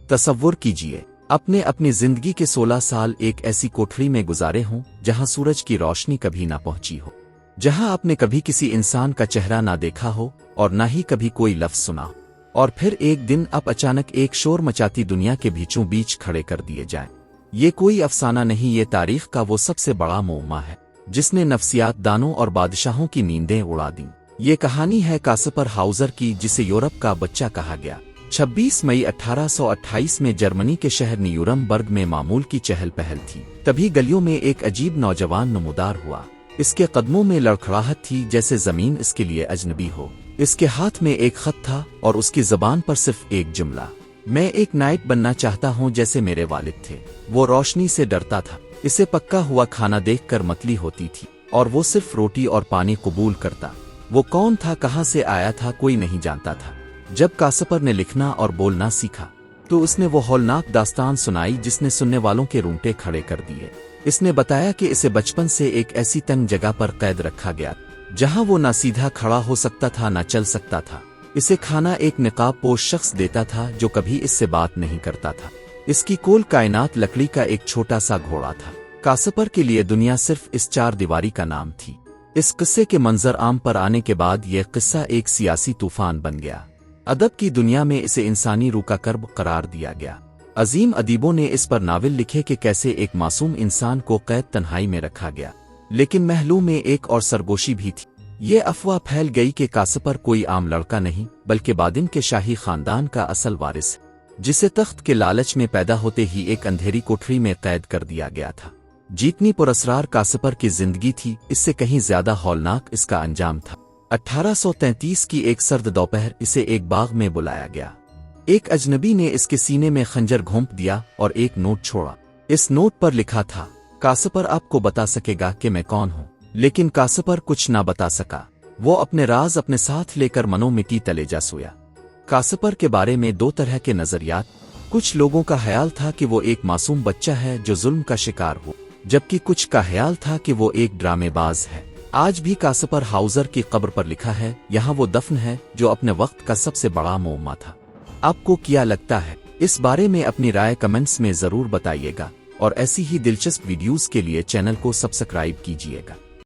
تصور کیجئے اپنے اپنی زندگی کے 16 سال ایک ایسی کوٹھری میں گزارے ہوں جہاں سورج کی روشنی کبھی نہ پہنچی ہو، جہاں آپ نے کبھی کسی انسان کا چہرہ نہ دیکھا ہو اور نہ ہی کبھی کوئی لفظ سنا ہو، اور پھر ایک دن آپ اچانک ایک شور مچاتی دنیا کے بیچوں بیچ کھڑے کر دیے جائیں۔ یہ کوئی افسانہ نہیں، یہ تاریخ کا وہ سب سے بڑا معمہ ہے جس نے نفسیات دانوں اور بادشاہوں کی نیندیں اڑا دیں۔ یہ کہانی ہے کاسپر ہاؤزر کی، جسے یورپ کا بچہ کہا گیا۔ 26 مئی 1828 میں جرمنی کے شہر نیورمبرگ میں معمول کی چہل پہل تھی، تبھی گلیوں میں ایک عجیب نوجوان نمودار ہوا۔ اس کے قدموں میں لڑکھڑاہٹ تھی جیسے زمین اس کے لیے اجنبی ہو۔ اس کے ہاتھ میں ایک خط تھا اور اس کی زبان پر صرف ایک جملہ، میں ایک نائٹ بننا چاہتا ہوں جیسے میرے والد تھے۔ وہ روشنی سے ڈرتا تھا، اسے پکا ہوا کھانا دیکھ کر متلی ہوتی تھی اور وہ صرف روٹی اور پانی قبول کرتا۔ وہ کون تھا، کہاں سے آیا تھا، کوئی نہیں جانتا تھا۔ جب کاسپر نے لکھنا اور بولنا سیکھا تو اس نے وہ ہولناک داستان سنائی جس نے سننے والوں کے رونگٹے کھڑے کر دیے۔ اس نے بتایا کہ اسے بچپن سے ایک ایسی تنگ جگہ پر قید رکھا گیا جہاں وہ نہ سیدھا کھڑا ہو سکتا تھا نہ چل سکتا تھا۔ اسے کھانا ایک نقاب پوش شخص دیتا تھا جو کبھی اس سے بات نہیں کرتا تھا۔ اس کی کل کائنات لکڑی کا ایک چھوٹا سا گھوڑا تھا۔ کاسپر کے لیے دنیا صرف اس 4 دیواری کا نام تھی۔ اس قصے کے منظر عام پر آنے کے بعد یہ قصہ ایک سیاسی طوفان بن گیا۔ ادب کی دنیا میں اسے انسانی روح کا کرب قرار دیا گیا۔ عظیم ادیبوں نے اس پر ناول لکھے کہ کیسے ایک معصوم انسان کو قید تنہائی میں رکھا گیا، لیکن محلوں میں ایک اور سرگوشی بھی تھی۔ یہ افواہ پھیل گئی کہ کاسپر کوئی عام لڑکا نہیں بلکہ بادن کے شاہی خاندان کا اصل وارث ہے، جسے تخت کے لالچ میں پیدا ہوتے ہی ایک اندھیری کوٹھری میں قید کر دیا گیا تھا۔ جتنی پراسرار کاسپر کی زندگی تھی، اس سے کہیں زیادہ ہولناک اس کا انجام تھا۔ 1833 کی ایک سرد دوپہر اسے ایک باغ میں بلایا گیا۔ ایک اجنبی نے اس کے سینے میں خنجر گھونپ دیا اور ایک نوٹ چھوڑا۔ اس نوٹ پر لکھا تھا، کاسپر آپ کو بتا سکے گا کہ میں کون ہوں۔ لیکن کاسپر کچھ نہ بتا سکا۔ وہ اپنے راز اپنے ساتھ لے کر منو مٹی تلے جا سویا۔ کاسپر کے بارے میں 2 طرح کے نظریات۔ کچھ لوگوں کا خیال تھا کہ وہ ایک معصوم بچہ ہے جو ظلم کا شکار ہو، جبکہ کچھ کا خیال تھا کہ وہ ایک ڈرامے باز ہے۔ آج بھی کاسپر ہاؤزر کی قبر پر لکھا ہے، یہاں وہ دفن ہے جو اپنے وقت کا سب سے بڑا معمہ تھا۔ آپ کو کیا لگتا ہے اس بارے میں؟ اپنی رائے کمنٹس میں ضرور بتائیے گا، اور ایسی ہی دلچسپ ویڈیوز کے لیے چینل کو سبسکرائب کیجیے گا۔